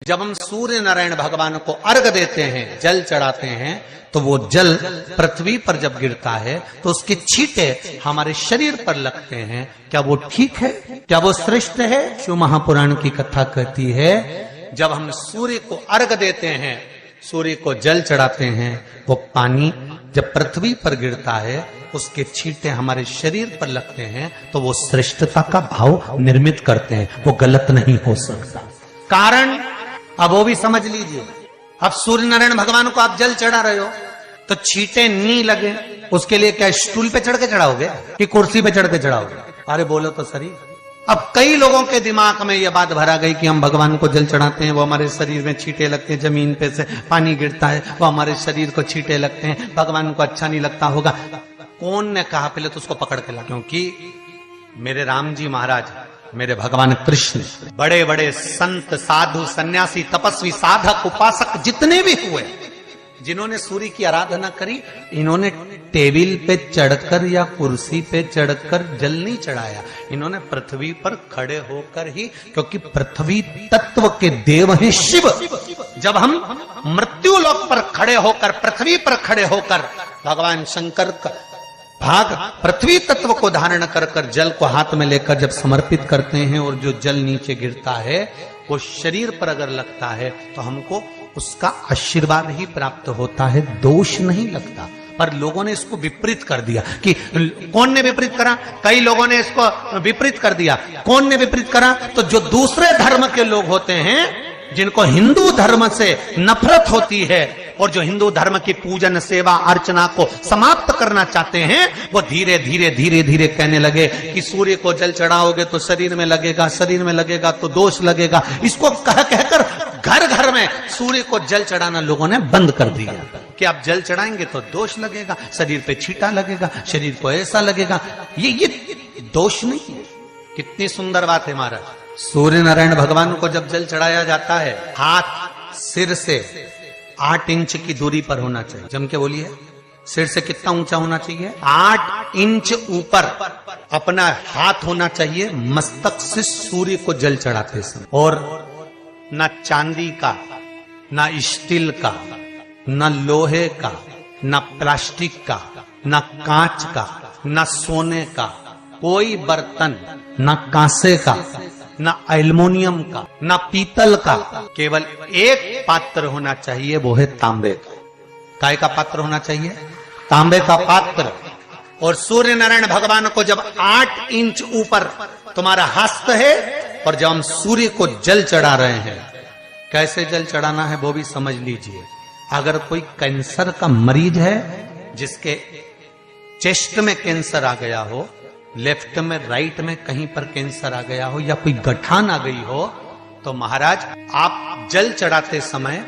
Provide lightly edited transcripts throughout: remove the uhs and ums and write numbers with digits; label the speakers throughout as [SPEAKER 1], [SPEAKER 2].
[SPEAKER 1] जब हम सूर्य नारायण भगवान को अर्घ देते हैं, जल चढ़ाते हैं, तो वो जल पृथ्वी पर जब गिरता है तो उसके छींटे हमारे शरीर पर लगते हैं। क्या वो ठीक है? क्या वो श्रेष्ठ है? शिव महापुराण की कथा कहती है, जब हम सूर्य को अर्घ देते हैं, सूर्य को जल चढ़ाते हैं, वो पानी जब पृथ्वी पर गिरता है, उसके छींटे हमारे शरीर पर लगते हैं, तो वो श्रेष्ठता का भाव निर्मित करते हैं। वो गलत नहीं हो सकता। कारण अब वो भी समझ लीजिए। अब सूर्य नारायण भगवान को आप जल चढ़ा रहे हो तो छींटे नहीं लगे, उसके लिए क्या स्टूल पे चढ़ के चढ़ाओगे कि कुर्सी पे चढ़ के चढ़ाओगे? अरे बोलो तो सही। अब कई लोगों के दिमाग में यह बात भरा गई कि हम भगवान को जल चढ़ाते हैं, वो हमारे शरीर में छींटे लगते हैं, जमीन पे से पानी गिरता है, वो हमारे शरीर को छींटे लगते हैं, भगवान को अच्छा नहीं लगता होगा। कौन ने कहा? पहले तो उसको पकड़ के ला। क्योंकि मेरे राम जी महाराज, मेरे भगवान कृष्ण, बड़े बड़े संत, साधु, सन्यासी, तपस्वी, साधक, उपासक जितने भी हुए, जिन्होंने सूर्य की आराधना करी, इन्होंने टेबल पे चढ़कर या कुर्सी पे चढ़कर जल नहीं चढ़ाया। इन्होंने पृथ्वी पर खड़े होकर ही, क्योंकि पृथ्वी तत्व के देव हैं शिव। जब हम मृत्यु लोक पर खड़े होकर, पृथ्वी पर खड़े होकर भगवान शंकर का भाग पृथ्वी तत्व को धारण कर कर जल को हाथ में लेकर जब समर्पित करते हैं, और जो जल नीचे गिरता है वो शरीर पर अगर लगता है तो हमको उसका आशीर्वाद ही प्राप्त होता है, दोष नहीं लगता। पर लोगों ने इसको विपरीत कर दिया। कि कौन ने विपरीत करा? कई लोगों ने इसको विपरीत कर दिया। कौन ने विपरीत करा? तो जो दूसरे धर्म के लोग होते हैं, जिनको हिंदू धर्म से नफरत होती है और जो हिंदू धर्म की पूजन, सेवा, अर्चना को समाप्त करना चाहते हैं, वो धीरे धीरे धीरे धीरे कहने लगे कि सूर्य को जल चढ़ाओगे तो शरीर में लगेगा, शरीर में लगेगा तो दोष लगेगा। इसको कह कहकर घर घर में सूर्य को जल चढ़ाना लोगों ने बंद कर दिया कि आप जल चढ़ाएंगे तो दोष लगेगा, शरीर पे छींटा लगेगा, शरीर को ऐसा लगेगा। ये दोष नहीं है। कितनी सुंदर बात है महाराज। सूर्य नारायण भगवान को जब जल चढ़ाया जाता है, हाथ सिर से 8 इंच की दूरी पर होना चाहिए। जम के बोलिए, सिर से कितना ऊंचा होना चाहिए? 8 इंच ऊपर अपना हाथ होना चाहिए मस्तक से सूर्य को जल चढ़ाते समय। और न चांदी का, न स्टील का, न लोहे का, न प्लास्टिक का, न कांच का, न सोने का कोई बर्तन, न कांसे का, न एल्युमिनियम का, न पीतल का, केवल एक पात्र होना चाहिए, वो है तांबे का। काय का पात्र होना चाहिए? तांबे का पात्र। और सूर्य नारायण भगवान को जब 8 इंच ऊपर तुम्हारा हस्त है, और जब हम सूर्य को जल चढ़ा रहे हैं, कैसे जल चढ़ाना है वो भी समझ लीजिए। अगर कोई कैंसर का मरीज है, जिसके चेस्ट में कैंसर आ गया हो, लेफ्ट में, राइट में कहीं पर कैंसर आ गया हो, या कोई गठान आ गई हो, तो महाराज आप जल चढ़ाते समय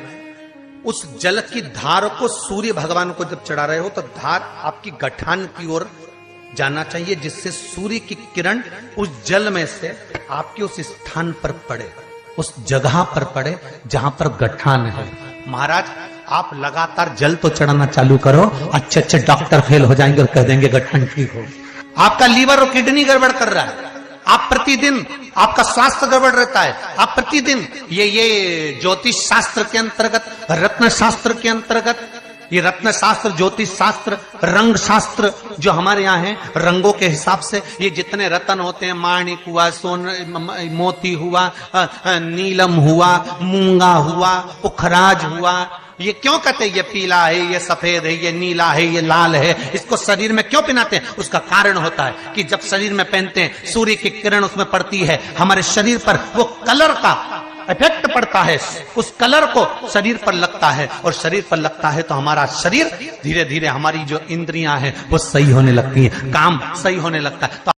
[SPEAKER 1] उस जल की धार को सूर्य भगवान को जब चढ़ा रहे हो, तो धार आपकी गठान की ओर जाना चाहिए, जिससे सूर्य की किरण उस जल में से आपके उस स्थान पर पड़े, उस जगह पर पड़े जहां पर गठान है। महाराज आप लगातार जल तो चढ़ाना चालू करो, अच्छे अच्छे डॉक्टर फेल हो जाएंगे और कह देंगे गठान ठीक हो। आपका लीवर और किडनी गड़बड़ कर रहा है, आप प्रतिदिन, आपका स्वास्थ्य गड़बड़ रहता है, आप प्रतिदिन ये ज्योतिष शास्त्र के अंतर्गत, रत्न शास्त्र के अंतर्गत, ये रत्न शास्त्र, ज्योतिष शास्त्र, रंग शास्त्र जो हमारे यहाँ है, रंगों के हिसाब से ये जितने रत्न होते हैं, माणिक हुआ, सोन, मोती हुआ, नीलम हुआ, मूंगा हुआ, पुखराज हुआ, ये क्यों कहते हैं ये पीला है, ये सफेद है, ये नीला है, ये लाल है, इसको शरीर में क्यों पहनाते हैं? उसका कारण होता है कि जब शरीर में पहनते हैं, सूर्य की किरण उसमें पड़ती है, हमारे शरीर पर वो कलर का इफेक्ट पड़ता है, उस कलर को शरीर पर लगता है, और शरीर पर लगता है तो हमारा शरीर धीरे धीरे, हमारी जो इंद्रियां हैं वो सही होने लगती हैं, काम सही होने लगता है। तो